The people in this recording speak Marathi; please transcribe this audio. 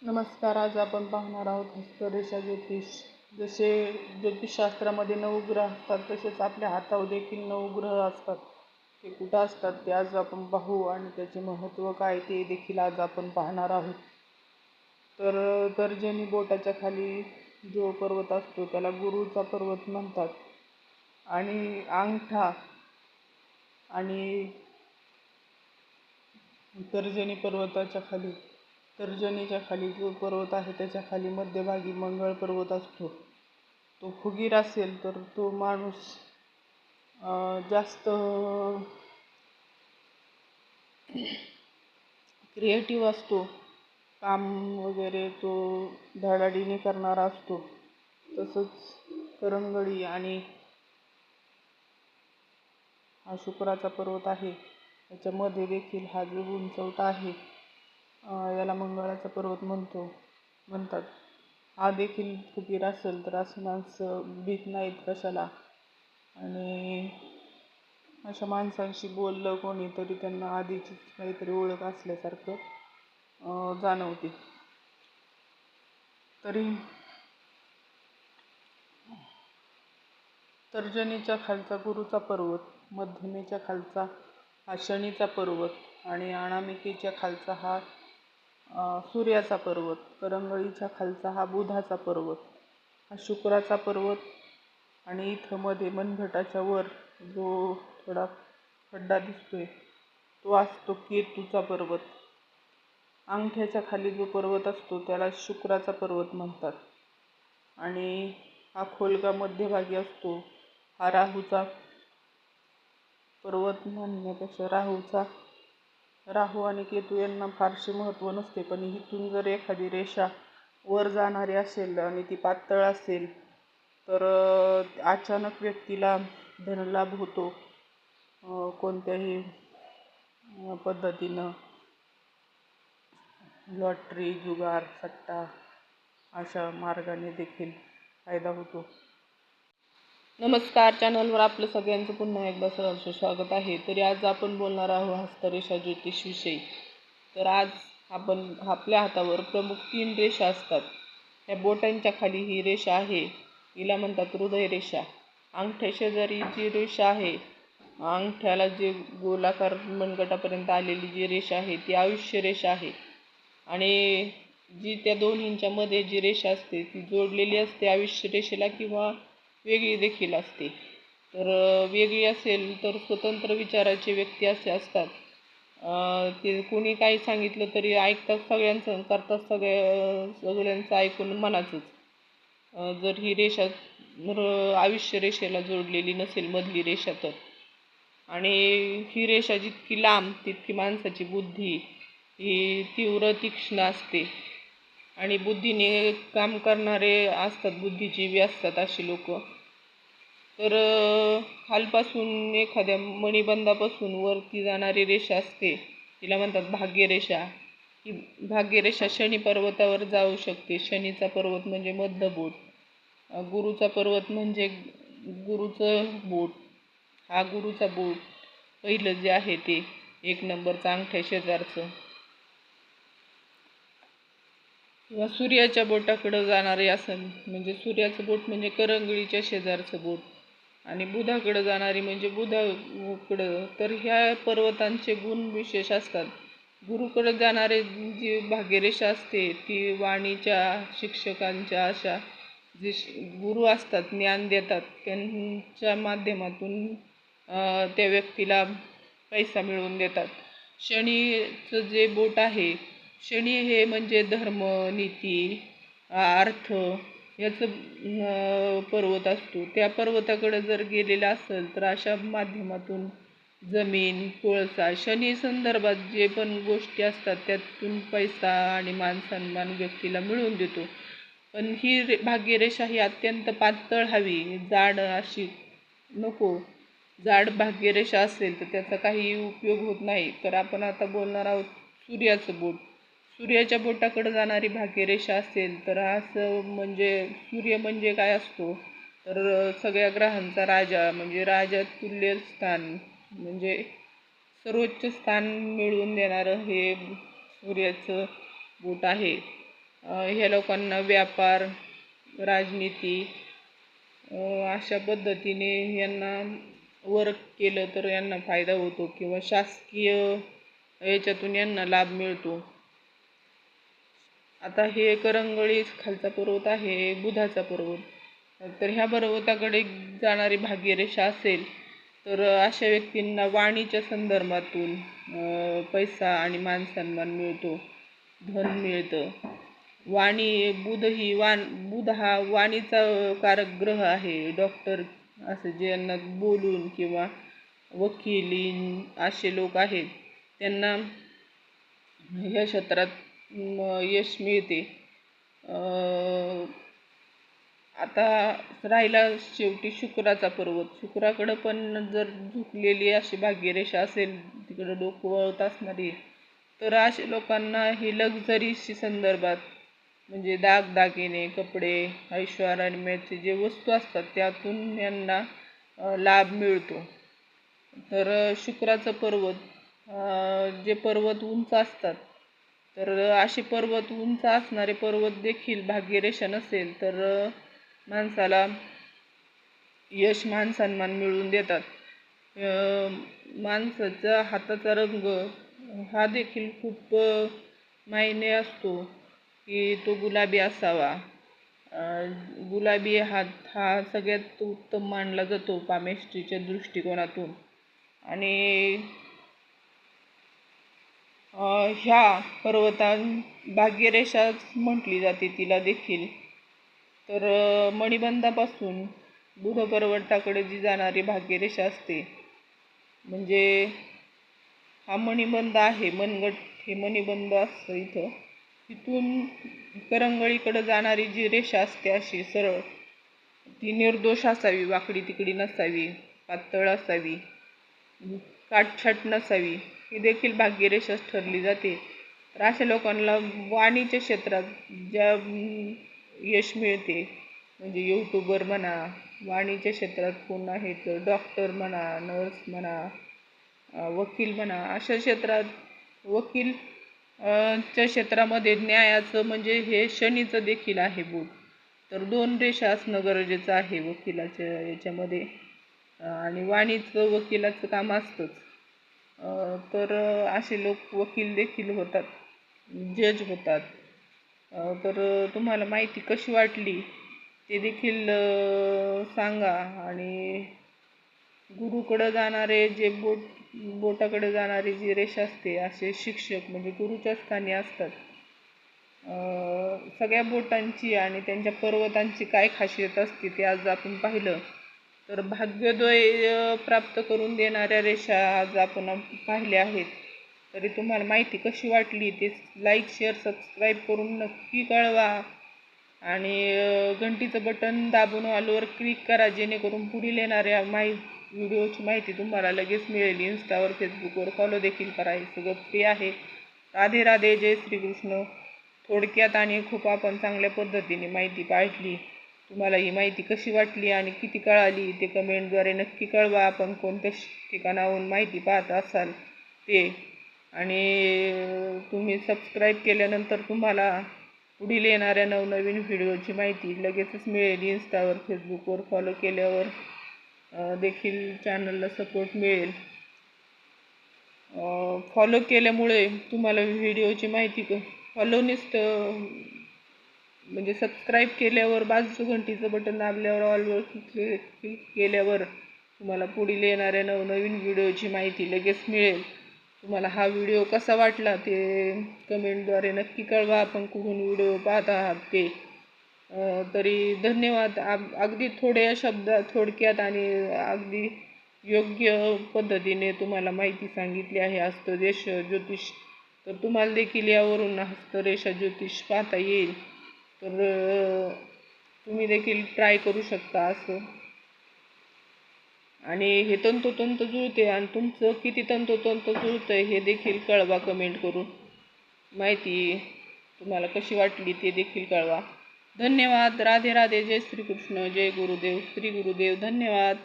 नमस्कार. आज आपण पाहणार आहोत हस्तरेषा ज्योतिष. जसे ज्योतिषशास्त्रामध्ये 9 ग्रह असतात तसेच आपल्या हातावर देखील 9 ग्रह असतात. ते कुठं असतात ते आज आपण पाहू आणि त्याचे महत्त्व काय ते देखील आज आपण पाहणार आहोत. तर तर्जनी बोटाच्या खाली जो पर्वत असतो त्याला गुरुचा पर्वत म्हणतात. आणि अंगठा आणि तर्जनीच्या खाली जो पर्वत आहे त्याच्या खाली मध्यभागी मंगळ पर्वत असतो. तो फुगीर असेल तर तो माणूस जास्त क्रिएटिव्ह असतो, काम वगैरे तो धडाडीने करणारा असतो. तसंच करंगळी आणि हा शुक्राचा पर्वत आहे, त्याच्यामध्ये देखील हा जो उंचवटा आहे याला मंगळाचा पर्वत म्हणतात. हा देखील फुगीर असेल तर असं माणसं भीत नाहीत कशाला, आणि अशा माणसांशी बोललं कोणी तरी त्यांना आधीची काहीतरी ओळख असल्यासारखं जाणवते. तरी तर्जनीच्या खालचा गुरुचा पर्वत, मध्यमेच्या खालचा हा शनीचा पर्वत आणि अनामिकेच्या खालचा हा सूर्याचा पर्वत, करंगळीच्या खालचा हा बुधाचा पर्वत, हा शुक्राचा पर्वत. आणि इथं मध्ये मनगटाच्या वर जो थोडा खड्डा दिसतोय तो असतो केतूचा पर्वत. अंगठ्याच्या खाली जो पर्वत असतो त्याला शुक्राचा पर्वत म्हणतात. आणि हा खोलगा मध्यभागी असतो हा राहूचा पर्वत म्हणण्यापेक्षा राहू आणि केतू यांना फारसे महत्त्व नसते. पण इथून जर एखादी रेषा वर जाणारी असेल आणि ती पातळ असेल तर अचानक व्यक्तीला धनलाभ होतो. कोणत्याही पद्धतीनं लॉटरी, जुगार, सट्टा अशा मार्गाने देखील फायदा होतो. नमस्कार. चॅनलवर आपलं सगळ्यांचं पुन्हा एकदा सहर्ष स्वागत आहे. तरी आज आपण बोलणार आहोत हस्तरेषा ज्योतिषविषयी. तर आज आपण आपल्या हातावर प्रमुख 3 रेषा असतात. ह्या बोटांच्या खाली ही रेषा आहे, हिला म्हणतात हृदय रेषा. अंगठ्याशेजारी जी रेषा आहे, अंगठ्याला जे गोलाकार मनगटापर्यंत आलेली जी रेषा आहे ती आयुष्य रेषा आहे. आणि जी त्या दोन्हींच्या मध्ये जी रेषा असते ती जोडलेली असते आयुष्य रेषेला, किंवा वेगळी देखील असते. तर वेगळी असेल तर स्वतंत्र विचाराचे व्यक्ती असे असतात. ते कोणी काही सांगितलं तरी ऐकतात सगळ्यांचं, करतात सगळ्यांचं ऐकून मनाचंच. जर ही रेषा आयुष्य रेषेला जोडलेली नसेल मधली रेषा तर. आणि ही रेषा जितकी लांब तितकी माणसाची बुद्धी ही तीव्र तीक्ष्ण असते आणि बुद्धीने काम करणारे असतात, बुद्धिजीवी असतात अशी लोक. तर खालपासून एखाद्या मणिबंधापासून वरती जाणारी रेषा असते तिला म्हणतात भाग्यरेषा. ही भाग्यरेषा शनी पर्वतावर जाऊ शकते. शनीचा पर्वत म्हणजे मध्यबोट, गुरुचा पर्वत म्हणजे गुरुचं बोट. हा गुरुचा बोट पहिलं जे आहे ते 1 नंबरचं अंगठ्या शेजारचं, किंवा सूर्याच्या बोटाकडं जाणारे असेल म्हणजे सूर्याचं बोट म्हणजे करंगळीच्या शेजारचं बोट, आणि बुधाकडं जाणारी म्हणजे बुधाकडं. तर ह्या पर्वतांचे गुण विशेष असतात. गुरुकडं जाणारे जी भाग्यरेषा असते ती वाणीच्या, शिक्षकांच्या, अशा जे गुरु असतात, ज्ञान देतात, त्यांच्या माध्यमातून त्या व्यक्तीला पैसा मिळवून देतात. शनीचं जे बोट आहे, शनी हे म्हणजे धर्म, नीती, अर्थ याचं पर्वत असतो. त्या पर्वताकडे जर गेलेला असेल तर अशा माध्यमातून जमीन, कोळसा, शनी संदर्भात जे पण गोष्टी असतात त्यातून पैसा आणि मानसन्मान व्यक्तीला मिळवून देतो. पण ही भाग्यरेषा ही अत्यंत पातळ हवी, जाड अशी नको. जाड भाग्यरेषा असेल तर त्याचा काही उपयोग होत नाही. तर आपण आता बोलणार आहोत सूर्याचं बोट. सूर्याच्या बोटाकडे जाणारी भाग्यरेषा असेल तर असं म्हणजे सूर्य म्हणजे काय असतो तर सगळ्या ग्रहांचा राजा, म्हणजे राजा तुल्य स्थान, म्हणजे सर्वोच्च स्थान मिळवून देणारं हे सूर्याचं बोट आहे. ह्या लोकांना व्यापार, राजनीती अशा पद्धतीने यांना वर्क केलं तर यांना फायदा होतो किंवा शासकीय याच्यातून यांना लाभ मिळतो. आता हे करंगळी खालचा पर्वत आहे बुधाचा पर्वत. तर ह्या पर्वताकडे जाणारी भाग्यरेषा असेल तर अशा व्यक्तींना वाणीच्या संदर्भातून पैसा आणि मानसन्मान मिळतो, धन मिळतं. वाणी बुध हा वाणीचा कारक ग्रह आहे. डॉक्टर असे ज्यांना बोलून किंवा वकील असे लोक आहेत त्यांना ह्या क्षेत्रात यश मिळते. आता राहिला शेवटी शुक्राचा पर्वत. शुक्राकडं पण जर झुकलेली अशी भाग्यरेषा असेल, तिकडं डोकं वळत असणारी, तर अशा लोकांना ही लक्झरीशी संदर्भात म्हणजे दागदागिने, कपडे, ऐषारामीचे जे वस्तू असतात त्यातून यांना लाभ मिळतो. तर शुक्राचं पर्वत जे पर्वत उंच असतात, तर असे पर्वत उंच असणारे पर्वत देखील भाग्यरेषा नसेल तर माणसाला यश, मान सन्मान मिळवून देतात. माणसाचा हाताचा रंग हा देखील खूप मायने असतो की तो गुलाबी असावा. गुलाबी हात हा सगळ्यात उत्तम मानला जातो पामेस्ट्रीच्या दृष्टिकोनातून. आणि ह्या पर्वतां भाग्यरेषाच म्हटली जाते तिला देखील. तर मणिबंधापासून बुध पर्वताकडे जी जाणारी भाग्यरेषा असते, म्हणजे हा मणिबंध आहे, मनगट हे मणिबंध असतं इथं. तिथून करंगळीकडे जाणारी जी रेषा असते अशी सरळ, ती निर्दोष असावी, वाकडी तिकडी नसावी, पातळ असावी, काटछाट नसावी, ही देखील भाग्यरेषाच ठरली जाते. तर अशा लोकांना वाणीच्या क्षेत्रात ज्या यश मिळते, म्हणजे यूट्यूबर म्हणा, वाणीच्या क्षेत्रात कोण आहे तर डॉक्टर म्हणा, नर्स म्हणा, वकील म्हणा, अशा क्षेत्रात वकील च्या क्षेत्रामध्ये न्यायाचं म्हणजे हे शनीचं देखील आहे बोट. तर 2 रेषा असणं गरजेचं आहे वकिलाच्या याच्यामध्ये. आणि वाणीचं वकिलाचं काम असतंच. तर असे लोक वकील देखील होतात, जज होतात. तर तुम्हाला माहिती कशी वाटली ते देखील सांगा. आणि गुरुकडं जाणारे जे बोटाकडे जाणारी जी रेषा असते, असे शिक्षक म्हणजे गुरुच्या स्थानी असतात. सगळ्या बोटांची आणि त्यांच्या पर्वतांची काय खासियत असते ते आज आपण पाहिलं. तर भाग्योदय प्राप्त करून देणाऱ्या रेषा आज आपण पाहिल्या आहेत. तरी तुम्हाला माहिती कशी वाटली ते लाईक, शेअर, सबस्क्राईब करून नक्की कळवा. आणि घंटीचं बटन दाबून ऑलवर क्लिक करा, जेणेकरून पुढील येणाऱ्या व्हिडिओची माहिती तुम्हाला लगेच मिळेल. इन्स्टावर, फेसबुकवर फॉलो देखील करा. हे सगळं फ्री आहे. राधे राधे, जय श्रीकृष्ण. थोडक्यात आणि खूप आपण चांगल्या पद्धतीने माहिती पाहिली. तुम्हाला ही माहिती कशी वाटली आणि किती कळाली ते कमेंटद्वारे नक्की कळवा. आपण कोणत्या ठिकाणाहून माहिती पाहत असाल ते. आणि तुम्ही सबस्क्राईब केल्यानंतर तुम्हाला पुढील येणाऱ्या नवनवीन व्हिडिओची माहिती लगेचच मिळेल. इन्स्टावर, फेसबुकवर फॉलो केल्यावर देखील चॅनलला सपोर्ट मिळेल. फॉलो केल्यामुळे तुम्हाला व्हिडिओची माहिती फॉलोनीच म्हणजे सबस्क्राईब केल्यावर बाजूचं घंटीचं बटन दाबल्यावर ऑलवर क्लिक केल्यावर तुम्हाला पुढील येणाऱ्या नवनवीन व्हिडिओची माहिती लगेच मिळेल. तुम्हाला हा व्हिडिओ कसा वाटला ते कमेंटद्वारे नक्की कळवा. आपण कुठून व्हिडिओ पाहत आहात ते. तरी धन्यवाद. अगदी थोड्या शब्दात, थोडक्यात आणि अगदी योग्य पद्धतीने तुम्हाला माहिती सांगितली आहे हस्तरेष ज्योतिष. तर तुम्हाला देखील यावरून हस्तरेषा ज्योतिष पाहता येईल. तर तुम्ही देखील ट्राय करू शकता असं. आणि हे तंतोतंत जुळते आणि तुमचं किती तंतोतंत जुळतं हे देखील कळवा कमेंट करून. माहिती तुम्हाला कशी वाटली ते देखील कळवा. धन्यवाद. राधे राधे, जय श्रीकृष्ण, जय गुरुदेव, श्री गुरुदेव. धन्यवाद.